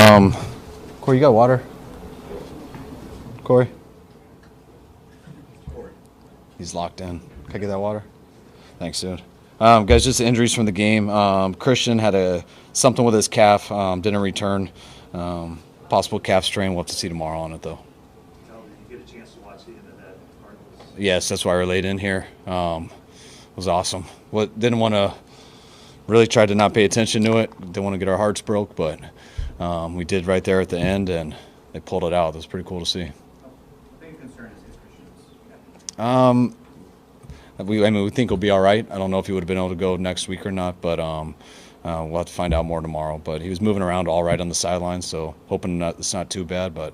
Corey, you got water? Corey? He's locked in. Can I get that water? Thanks, dude. Guys, just injuries from the game. Christian had something with his calf, didn't return. Possible calf strain. We'll have to see tomorrow on it, though. Did you get a chance to watch the end of that Cardinals? Yes, that's why we're late in here. It was awesome. Didn't want to really try to not pay attention to it. Didn't want to get our hearts broke, but we did right there at the end, and they pulled it out. It was pretty cool to see. The big concern is Christian's. We think he'll be all right. I don't know if he would have been able to go next week or not, but we'll have to find out more tomorrow. But he was moving around all right on the sideline, so hoping it's not too bad, but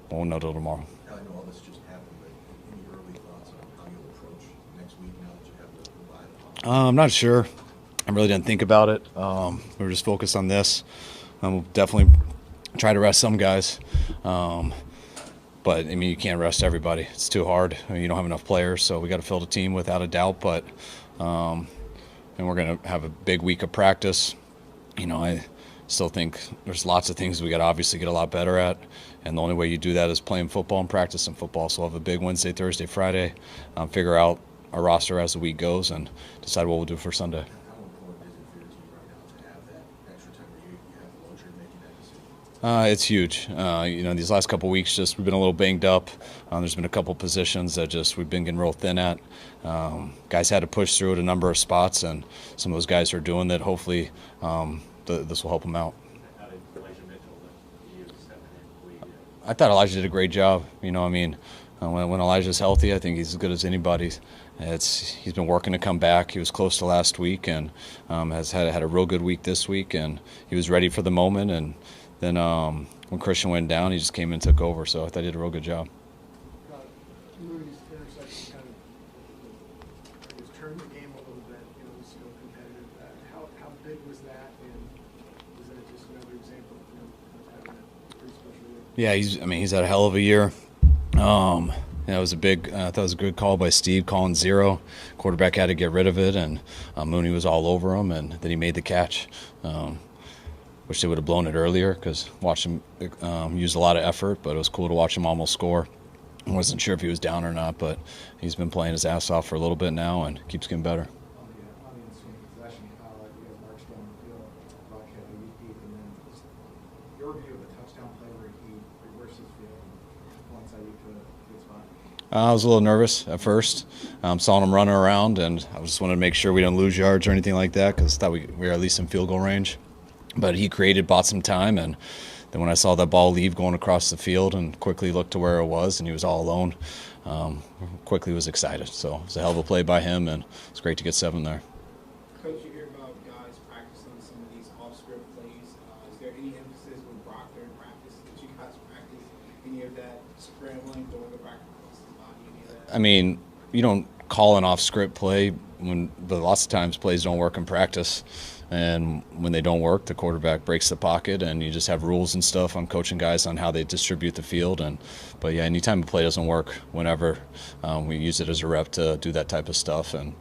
won't know till tomorrow. I know all this just happened, but any early thoughts on how you'll approach next week now that you have the bye? I'm not sure. I really didn't think about it. We were just focused on this. We'll definitely try to rest some guys. But, I mean, you can't rest everybody. It's too hard. I mean, you don't have enough players, so we got to fill the team without a doubt. But and we're going to have a big week of practice. You know, I still think there's lots of things we got to obviously get a lot better at. And the only way you do that is playing football and practicing football. So we'll have a big Wednesday, Thursday, Friday, figure out our roster as the week goes and decide what we'll do for Sunday. How important is it for your team right now to have that extra time where you have the luxury of making that decision? It's huge. These last couple of weeks, we've been a little banged up. There's been a couple positions that we've been getting real thin at. Guys had to push through at a number of spots, and some of those guys are doing that. Hopefully, this will help them out. How did Elijah Mitchell let you step in? I thought Elijah did a great job. When Elijah's healthy, I think he's as good as anybody. He's been working to come back. He was close to last week, and has had a real good week this week, and he was ready for the moment. And then when Christian went down, he just came in and took over. So I thought he did a real good job. Mooney's interception kind of, I guess, turned the game a little bit. It was still competitive. How big was that, and was that just another example of having a pretty special year? Yeah, he's had a hell of a year. It was a big. I thought it was a good call by Steve, calling zero. Quarterback had to get rid of it, and Mooney was all over him, and then he made the catch. Wish they would have blown it earlier because watched him use a lot of effort, but it was cool to watch him almost score. I wasn't sure if he was down or not, but he's been playing his ass off for a little bit now and keeps getting better. On the ensuing possession, how you guys marched down the field, Buckhead, deep, and then just your view of the touchdown play where he reverses field and points out you to a good spot. I was a little nervous at first. Saw him running around, and I just wanted to make sure we didn't lose yards or anything like that because I thought we were at least in field goal range. But he bought some time, and then when I saw that ball leave going across the field and quickly looked to where it was and he was all alone, quickly was excited. So it was a hell of a play by him, and it's great to get 7 there. Coach, you hear about guys practicing some of these off-script plays. Is there any emphasis with Brock during practice that you guys practice? Any of that scrambling, going to practice across the body, any of that? I mean, you don't call an off-script play, but lots of times plays don't work in practice. And when they don't work, the quarterback breaks the pocket, and you just have rules and stuff. I'm coaching guys on how they distribute the field. But yeah, anytime a play doesn't work, whenever, we use it as a rep to do that type of stuff, and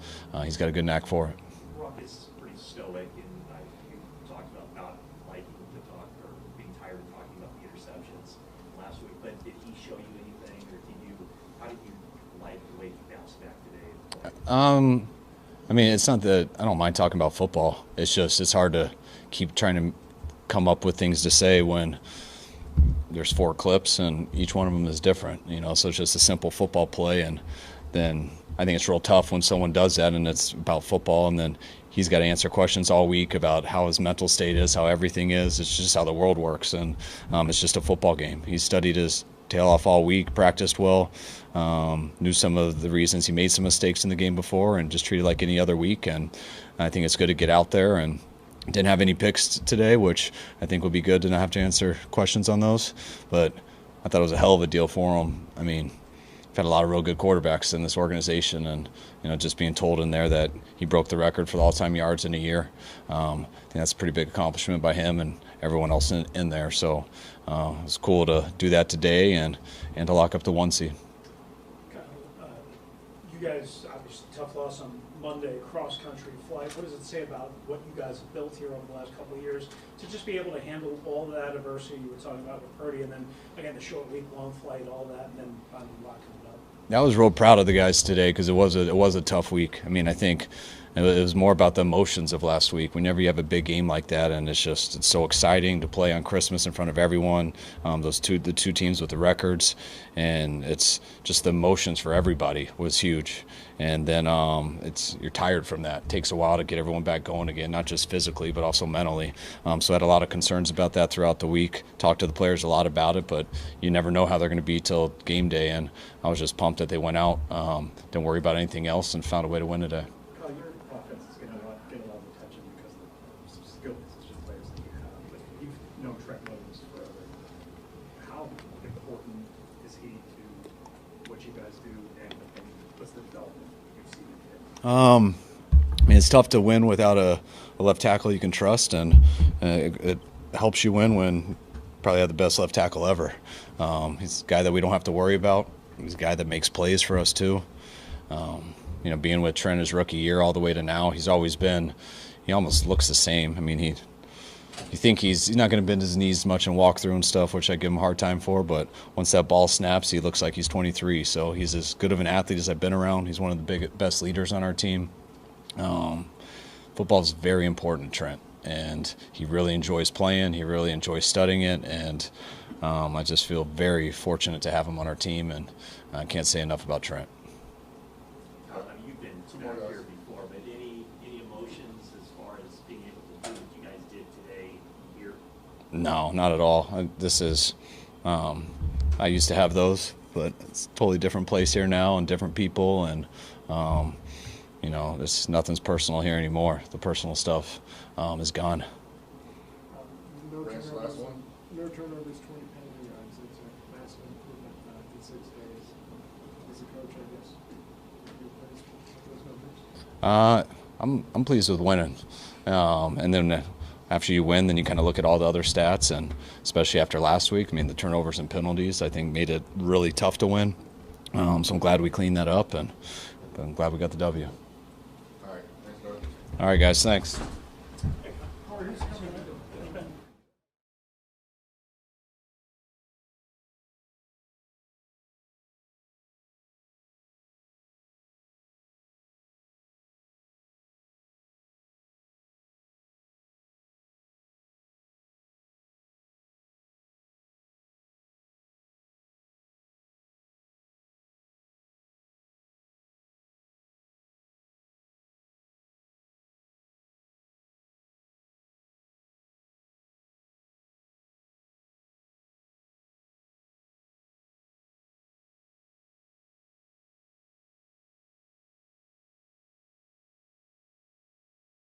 he's got a good knack for it. Brock is pretty stoic, and you talked about not liking to talk or being tired of talking about the interceptions last week. But did he show you anything, or how did you like the way he bounced back today? I mean, it's not that I don't mind talking about football. It's hard to keep trying to come up with things to say when there's 4 clips and each one of them is different, so it's just a simple football play. And then I think it's real tough when someone does that and it's about football, and then he's got to answer questions all week about how his mental state is, how everything is. It's just how the world works, and it's just a football game. He studied his tail off all week, practiced well, knew some of the reasons he made some mistakes in the game before, and just treated like any other week. And I think it's good to get out there, and didn't have any picks today, which I think would be good to not have to answer questions on those. But I thought it was a hell of a deal for him. I mean, I've had a lot of real good quarterbacks in this organization, and just being told in there that he broke the record for the all-time yards in a year, I think that's a pretty big accomplishment by him and everyone else in there. So it was cool to do that today and to lock up the 1 seed. You guys, obviously, tough loss on Monday cross-country flight. What does it say about what you guys have built here over the last couple of years to just be able to handle all that adversity you were talking about with Purdy, and then, again, the short week-long flight, all that, and then finally locking it up? I was real proud of the guys today because it was a tough week. I mean, I think it was more about the emotions of last week. Whenever you have a big game like that, and it's so exciting to play on Christmas in front of everyone. The two teams with the records, and it's just the emotions for everybody was huge. And then you're tired from that. It takes a while to get everyone back going again, not just physically but also mentally. So I had a lot of concerns about that throughout the week. Talked to the players a lot about it, but you never know how they're going to be till game day. And I was just pumped that they went out, didn't worry about anything else, and found a way to win today. Kyle, your offense is going to get a lot of attention because of some skill position players that you have. But you've known Trent Williams forever. How important is he to what you guys do, and what's the development you've seen in him? I mean, it's tough to win without a left tackle you can trust, and it helps you win when probably have the best left tackle ever. He's a guy that we don't have to worry about. He's a guy that makes plays for us too. Being with Trent his rookie year all the way to now, he almost looks the same. I mean, you think he's not going to bend his knees much and walk through and stuff, which I give him a hard time for, but once that ball snaps, he looks like he's 23. So he's as good of an athlete as I've been around. He's one of the best leaders on our team. Football is very important to Trent, and he really enjoys playing. He really enjoys studying it, and I just feel very fortunate to have him on our team, and I can't say enough about Trent. I mean, you've been back here before, but any emotions as far as being able to do what you guys did today here? No, not at all. I used to have those, but it's a totally different place here now and different people, and nothing's personal here anymore. The personal stuff is gone. No Last turnovers, one. no turnovers, 20 penalty yards. It's a massive improvement in 6 days. As a coach, I guess, you're pleased with those numbers? I'm pleased with winning, and then after you win, then you kind of look at all the other stats, and especially after last week, I mean, the turnovers and penalties, I think, made it really tough to win. So I'm glad we cleaned that up, and I'm glad we got the W. All right, thanks, Doug. All right, guys, thanks.